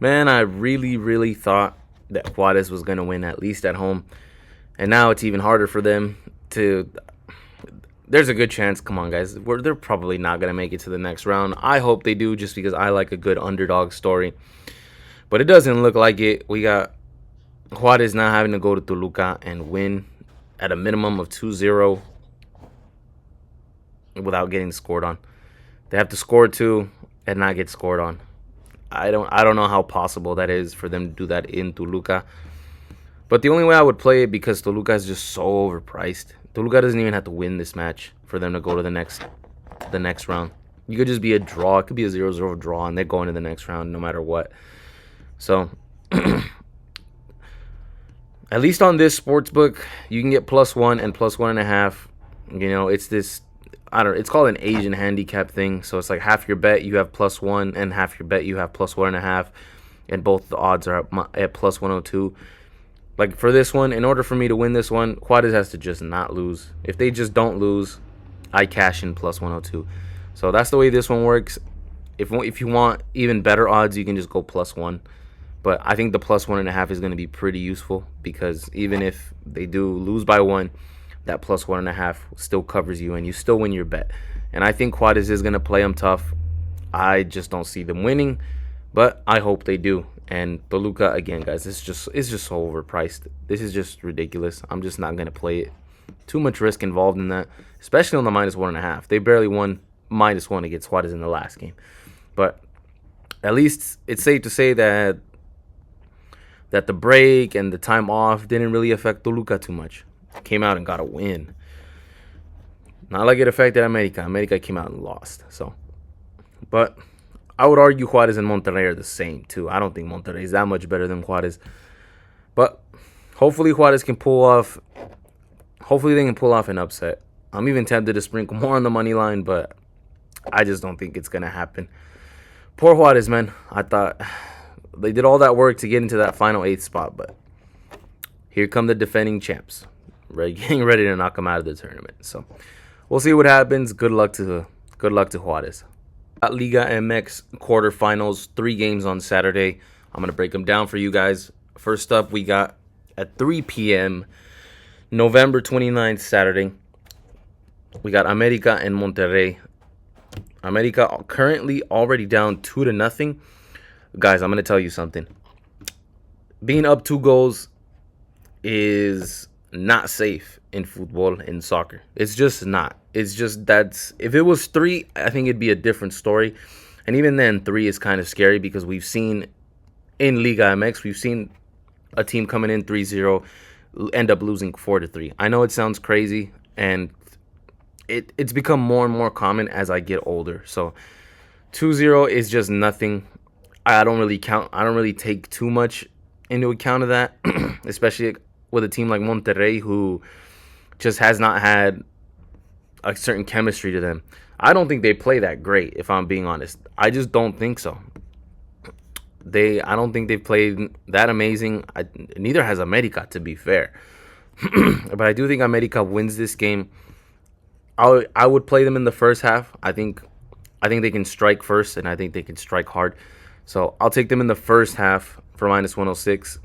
Man, I really, really thought that Juarez was going to win, at least at home. And now it's even harder for them to. There's a good chance. Come on, guys. They're probably not going to make it to the next round. I hope they do just because I like a good underdog story. But it doesn't look like it. We got Juarez now having to go to Toluca and win at a minimum of 2-0 without getting scored on. They have to score two and not get scored on. I don't know how possible that is for them to do that in Toluca. But the only way I would play it, because Toluca is just so overpriced. Toluca doesn't even have to win this match for them to go to the next round. You could just be a draw. It could be a 0-0 draw, and they're going to the next round no matter what. So, at least on this sports book, you can get +1 and +1.5. It's this. I don't know. It's called an Asian handicap thing. So it's like half your bet you have +1, and half your bet you have +1.5, and both the odds are at +102. Like for this one, in order for me to win this one, Juarez has to just not lose. If they just don't lose, I cash in +102. So that's the way this one works. If you want even better odds, you can just go +1. But I think the +1.5 is going to be pretty useful, because even if they do lose by one, that +1.5 still covers you and you still win your bet. And I think Juarez is going to play them tough. I just don't see them winning, but I hope they do. And Toluca, again, guys, it's just so overpriced. This is just ridiculous. I'm just not going to play it. Too much risk involved in that, especially on the -1.5. They barely won -1 against Juarez in the last game. But at least it's safe to say that the break and the time off didn't really affect Toluca too much. Came out and got a win. Not like it affected America. America came out and lost. So, but I would argue Juarez and Monterrey are the same too. I don't think Monterrey is that much better than Juarez. But hopefully Juarez can pull off. Hopefully they can pull off an upset. I'm even tempted to sprinkle more on the money line, but I just don't think it's gonna happen. Poor Juarez, man. I thought they did all that work to get into that final 8th spot, but here come the defending champs, getting ready to knock them out of the tournament. So we'll see what happens. Good luck to Juarez. Liga MX quarterfinals, 3 games on Saturday. I'm gonna break them down for you guys. First up, we got at 3 p.m. November 29th, Saturday. We got America and Monterrey. America currently already down 2-0. Guys, I'm gonna tell you something. Being up 2 goals is not safe in football, in soccer. It's just not. It's just that's if it was 3, I think it'd be a different story. And even then, 3 is kind of scary, because we've seen in Liga MX, we've seen a team coming in 3-0 end up losing 4-3. I know it sounds crazy, and it's become more and more common as I get older. So 2-0 is just nothing. I don't really take too much into account of that, especially with a team like Monterrey, who just has not had a certain chemistry to them. I don't think they play that great, if I'm being honest. I just don't think so. I don't think they've played that amazing. Neither has America, to be fair. But I do think America wins this game. I would play them in the first half. I think they can strike first, and I think they can strike hard. So I'll take them in the first half for -106.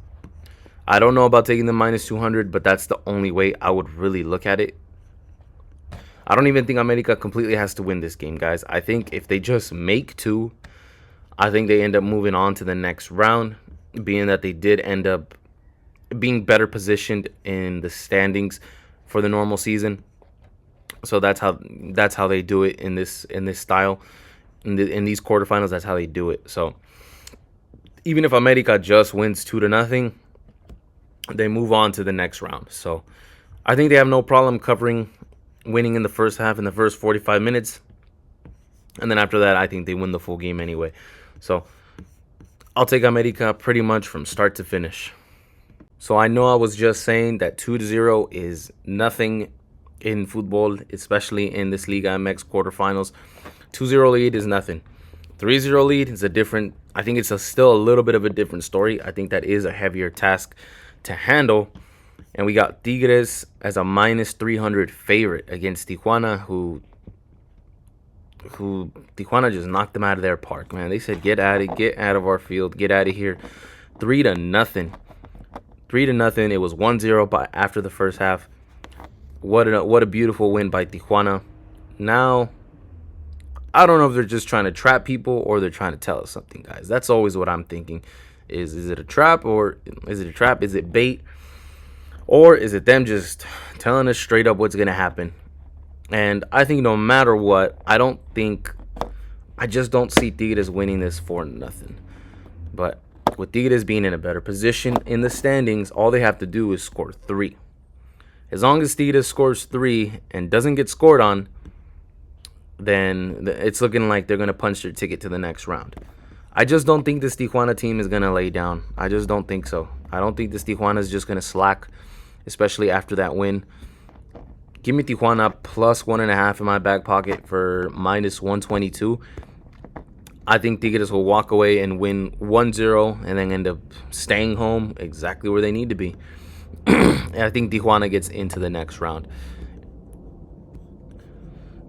I don't know about taking them -200, but that's the only way I would really look at it. I don't even think America completely has to win this game, guys. I think if they just make 2, I think they end up moving on to the next round, being that they did end up being better positioned in the standings for the normal season. So that's how they do it in this style. In these quarterfinals, that's how they do it. So even if America just wins 2-0, they move on to the next round. So I think they have no problem winning in the first half, in the first 45 minutes. And then after that, I think they win the full game anyway. So I'll take America pretty much from start to finish. So I know I was just saying that 2-0 is nothing in football, especially in this Liga MX quarterfinals. 2-0 lead is nothing. 3-0 lead is I think it's still a little bit of a different story. I think that is a heavier task to handle. And we got Tigres as a -300 favorite against Tijuana, who who Tijuana just knocked them out of their park, man. They said, get out of our field, get out of here. 3-0. 3-0. It was 1-0 after the first half. What a beautiful win by Tijuana. Now, I don't know if they're just trying to trap people or they're trying to tell us something, guys. That's always what I'm thinking. Is it a trap or is it a trap? Is it bait? Or is it them just telling us straight up what's going to happen? And I think no matter what, I just don't see Tigres winning this 4-0. But with Tigres being in a better position in the standings, all they have to do is score 3. As long as Tigres scores 3 and doesn't get scored on, then it's looking like they're going to punch their ticket to the next round. I just don't think this Tijuana team is going to lay down. I just don't think so. I don't think this Tijuana is just going to slack, especially after that win. Give me Tijuana plus 1.5 in my back pocket for minus 122. I think Tigres will walk away and win 1-0 and then end up staying home exactly where they need to be. And I think Tijuana gets into the next round.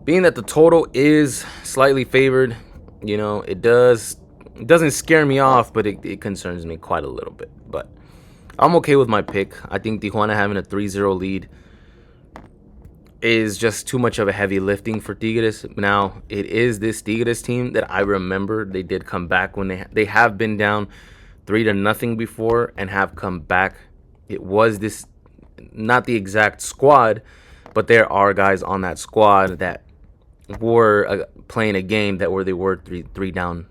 Being that the total is slightly favored, it doesn't scare me off, but it concerns me quite a little bit. But I'm okay with my pick. I think Tijuana having a 3-0 lead is just too much of a heavy lifting for Tigres. Now, it is this Tigres team that I remember they did come back when they have been down 3-0 before and have come back. It was this, not the exact squad, but there are guys on that squad that were playing a game where they were three down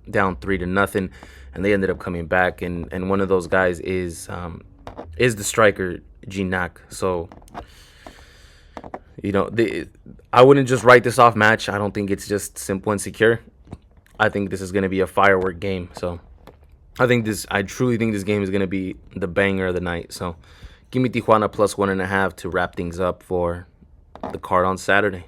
3-0, and they ended up coming back. And one of those guys is the striker Ginac. So I wouldn't just write this off match. I don't think it's just simple and secure. I think this is going to be a firework game. So I truly think this game is going to be the banger of the night. So give me Tijuana plus 1.5 to wrap things up for the card on Saturday.